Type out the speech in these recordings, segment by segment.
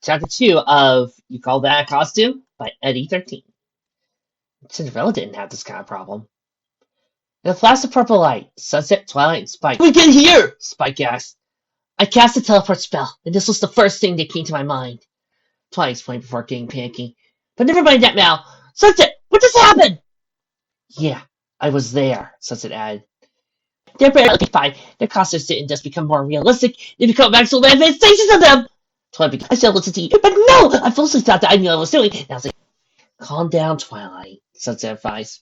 Chapter 2 of You Call That a Costume by Eddie 13. Cinderella didn't have this kind of problem. In a flash of purple light, Sunset, Twilight, and Spike. We get here! Spike asked. I cast a teleport spell, and this was the first thing that came to my mind. Twilight explained before getting panicky. But never mind that now. Sunset, what just happened? Yeah, I was there, Sunset added. They're barely fine. Their costumes didn't just become more realistic, they become actual manifestations of them! Twilight began. I should listen to you, but no! I falsely thought that I knew what I was doing. Now, calm down, Twilight, Sunset advised.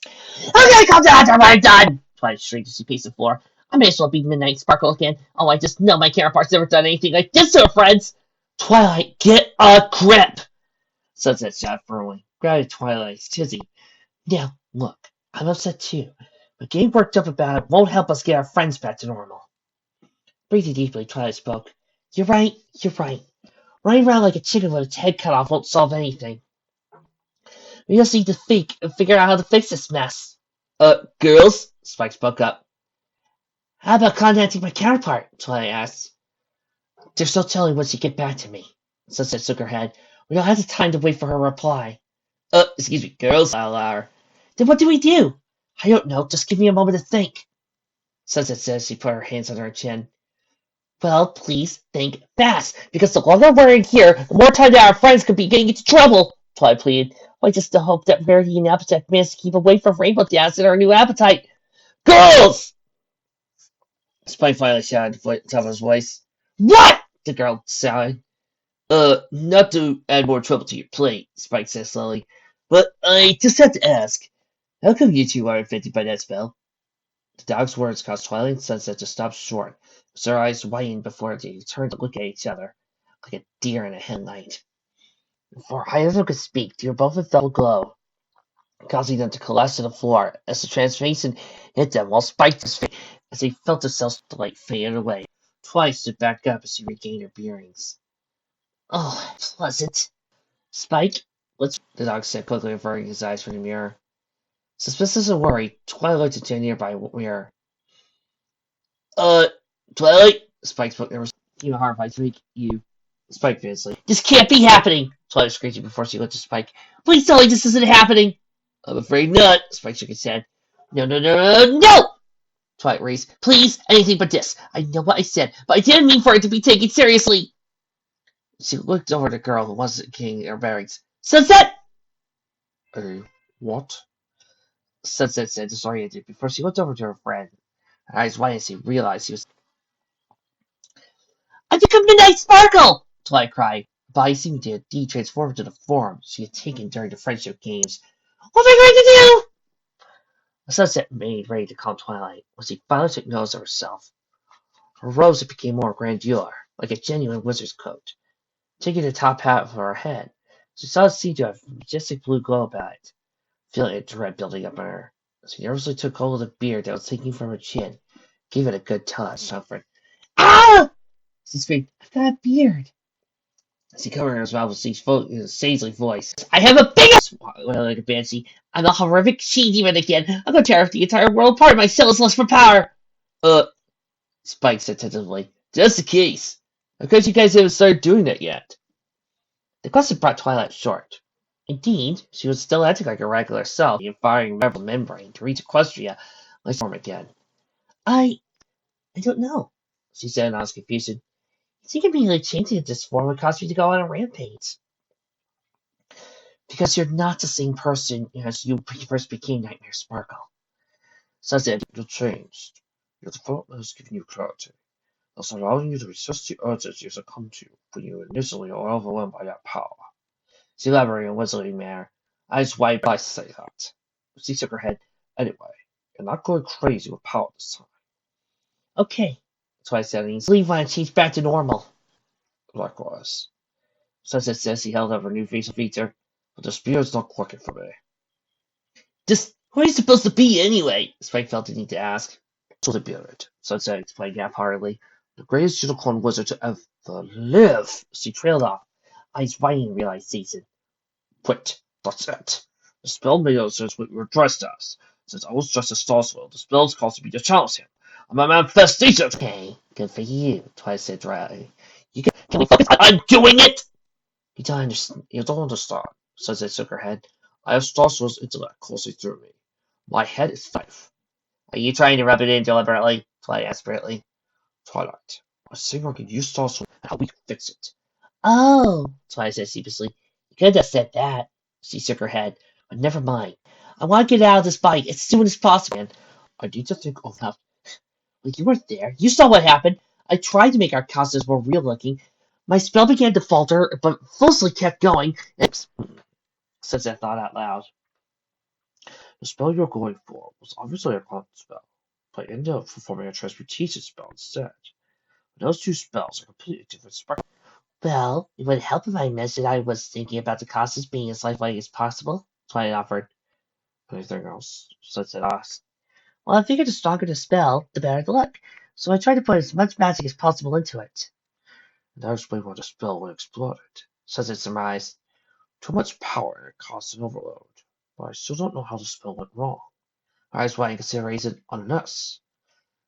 Okay, calm down after I'm done! Twilight shrieked as she paced the floor. I may as well be Midnight Sparkle again. Oh, I just know my counterpart's never done anything like this to her friends! Twilight, get a grip! Sunset shot firmly, grabbing Twilight's tizzy. Now, look, I'm upset too, but getting worked up about it won't help us get our friends back to normal. Breathing deeply, Twilight spoke. You're right, you're right. Running around like a chicken with its head cut off won't solve anything. We just need to think and figure out how to fix this mess. Girls? Spike spoke up. How about contacting my counterpart? Twilight asked. They're still telling once you get back to me. Sunset shook her head. We don't have the time to wait for her reply. Excuse me, girls? I'll allow her. Then what do we do? I don't know. Just give me a moment to think. Sunset said as she put her hands on her chin. Well, please think fast, because the longer we're in here, the more time that our friends could be getting into trouble, Twilight pleaded. I just hope that Verity and Applejack manage to keep away from Rainbow Dash and our new appetite. Girls! Spike finally shouted at the top of his voice. What? The girl sighed. Not to add more trouble to your plate, Spike said slowly, but I just have to ask, how come you two aren't affected by that spell? The dog's words caused Twilight and Sunset to stop short, with their eyes widened before they turned to look at each other, like a deer in a headlight. Before either of them could speak, they were both a double glow, causing them to collapse to the floor as the transformation hit them, while Spike was face as they felt themselves light fade away. Twilight stood back up as she regained her bearings. Oh, pleasant. Spike, the dog said quickly, averting his eyes from the mirror. Suspicious and worried, Twilight looked into a nearby mirror. Twilight? Spike spoke nervously, even horrified to make you. Spike fiercely. This can't be happening! Twilight screeched before she looked at Spike. Please tell me this isn't happening! I'm afraid not, Spike shook his head. No! Twilight raised. Please, anything but this. I know what I said, but I didn't mean for it to be taken seriously. She looked over at the girl who wasn't getting her bearings. Sunset! What? Sunset said, disoriented, before she looked over to her friend. Her eyes wide as she realized she was. I've become Midnight Sparkle! Twilight cried. Her body seemed to indeed transform into the form she had taken during the friendship games. What am I going to do? Sunset made ready to calm Twilight when she finally took notice of herself. Her robes had become more grandeur, like a genuine wizard's coat. Taking the top hat of her head, she saw it seemed to have a majestic blue glow about it, feeling a dread building up in her. She nervously took hold of the beard that was hanging from her chin, gave it a good touch, comfort. Ah! She screamed, I've got a beard. She covered her mouth with a sagely voice. I have a big like a banshee. I'm a horrific she-demon again. I'm going to tear the entire world apart. My cell is lust for power. Spike said tentatively. Just the case. How come you guys haven't started doing that yet? The question brought Twilight short. Indeed, she was still acting like a regular self, and firing rebel membrane to reach Equestria like form again. I don't know, she said in honest confusion. She conveniently changing into this form would cause me to go on a rampage. Because you're not the same person as you first became Nightmare Sparkle. Sunset, you changed. Your development has given you clarity, thus allowing you to resist the urges you succumb to when you initially are overwhelmed by that power. She elaborated in a wizardly manner. Eyes wide, I say that. She shook her head. Anyway, you're not going crazy with power this time. Okay, Twilight said, and leave when I change back to normal. Likewise. Sunset says he held up her new facial feature, but the spirit's not working for me. Just who are you supposed to be anyway? Spike felt the need to ask. So the beard, Sunset explained half-heartedly. The greatest unicorn wizard to ever live. She trailed off, eyes widening in realization. Wait, that's it. The spell made us since we were dressed as. Since I was dressed as Starswell, the spell's caused me to challenge him. I'm a manifestation! Okay, good for you, Twilight said dryly. Can we focus? I'm doing it! You don't understand, says it shook her head. I have Starsor's intellect coursing through me. My head is 5. Are you trying to rub it in deliberately? Twilight asked brightly. Twilight, I think I can use Starsor's and how we can fix it. Oh, Twilight said sheepishly. You could have said that. She shook her head. But never mind. I want to get out of this fight as soon as possible. And I need to think of how. Well, you weren't there. You saw what happened. I tried to make our costumes more real looking. My spell began to falter, but Felicity kept going. Since I thought out loud. The spell you're going for was obviously a common spell, but I ended up performing a transmutation spell instead. Those two spells are completely different spectrums. Well, it would help if I mentioned I was thinking about the costumes being as lifelike as possible, Twilight offered. Anything else? Since it asked. Well, I figured the stronger the spell, the better the look, so I tried to put as much magic as possible into it. That explains why the spell would explode, says it surmised. Too much power and it caused an overload. But I still don't know how the spell went wrong. I was why consideration on us.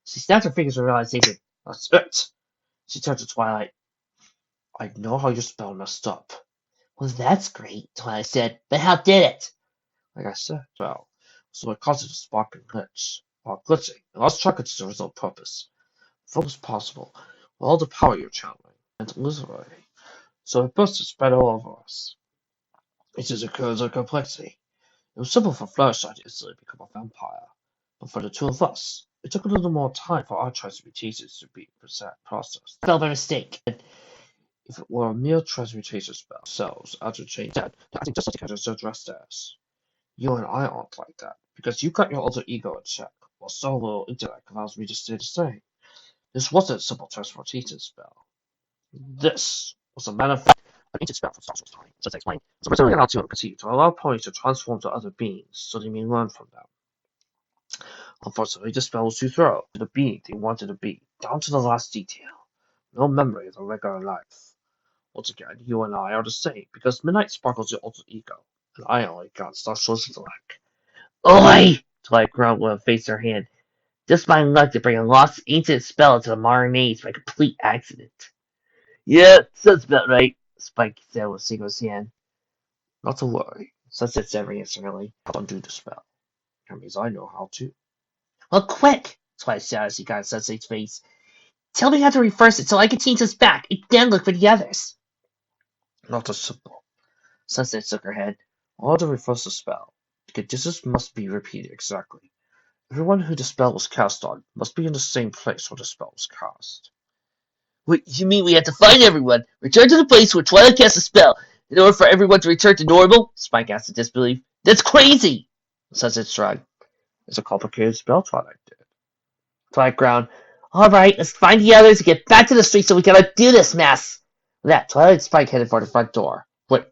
She snapped her fingers in realization. That's it! She turned to Twilight. I know how your spell messed up. Well, that's great, Twilight said. But how did it? Like I said, well, so it caused it to spark and glitch. While glitching, it lost track of its original purpose. Focus possible, with all the power you're channeling, and literally. So it burst to spread all over us. It just occurs in complexity. It was simple for Fluttershy to instantly become a vampire, but for the two of us, it took a little more time for our transmutations to be processed. Spell by mistake. If it were a mere transmutation spell, cells out to change that, I think just like I just addressed as. You and I aren't like that, because you got your alter ego in check, while so little intellect allows me to stay the same. This wasn't a simple transmutation spell. This was a manifest an ancient spell from Starsor's time, just to explain. So originally allowed to continue to allow ponies to transform to other beings, so they may learn from them. Unfortunately, the spell was too thorough to the being they wanted to be, down to the last detail. No memory of their regular life. Once again, you and I are the same, because Midnight sparkles your alter ego, and I only got Starsor's intellect. Oi! Twilight growled with a face in her hand. Just my luck to bring a lost ancient spell into the modern age by complete accident. Yeah, sounds about right, Spike said with Seagull's hand. Not to worry, Sunset said reassuringly. I'll undo the spell. That means I know how to. Well, quick! Twilight shouted as he got in Sunset's face. Tell me how to reverse it so I can change us back and then look for the others. Not as simple. Sunset shook her head. In order to reverse the spell, the conditions must be repeated exactly. Everyone who the spell was cast on must be in the same place where the spell was cast. Wait, you mean we have to find everyone, return to the place where Twilight cast a spell, in order for everyone to return to normal? Spike asked in disbelief. That's crazy! Sunset shrugged. It's a complicated spell, Twilight did. Twilight ground. Alright, let's find the others and get back to the street so we can undo this mess! With that, Twilight and Spike headed for the front door. Wait,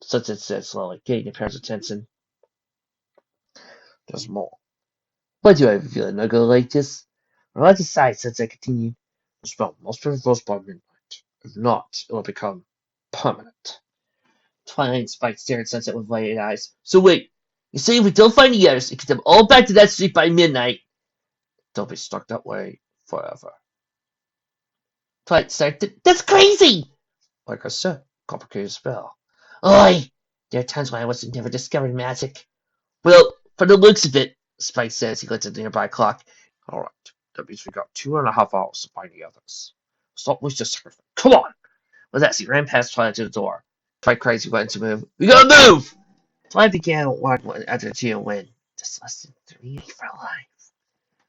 Sunset said slowly, getting the pair's attention. There's more. Why do I have a feeling they'll go like this? On the side, Sunset continued. The spell must be reversed by midnight. If not, it will become permanent. Twilight and Spike stared at Sunset with lighted eyes. So wait, you say if we don't find the others, it get them all back to that street by midnight? They'll be stuck that way forever. Twilight said, that's crazy! Like I said, complicated spell. Oi! There are times when I wish I'd never discovered magic. Well, for the looks of it, Spike said as he looked at the nearby clock. Alright, that means we got 2.5 hours to find the others. Stop wasting sacrifice. Come on! With that, he ran past Twilight to the door. Twilight crazy went to move. We gotta move! Twilight began one after two and win. Just less than 3 for life.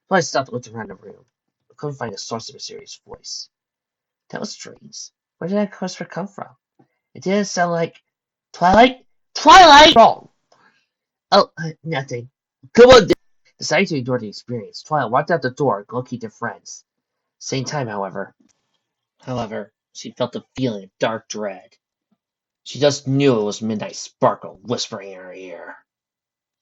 Twilight stopped and looked around the room. I couldn't find the source of Mysterious voice. That was strange. Where did that whisper come from? It didn't sound like Twilight? Twilight! Wrong. Oh, nothing. Come on, deciding to ignore the experience, Twilight walked out the door and located their friends. Same time, however, she felt a feeling of dark dread. She just knew it was Midnight Sparkle whispering in her ear.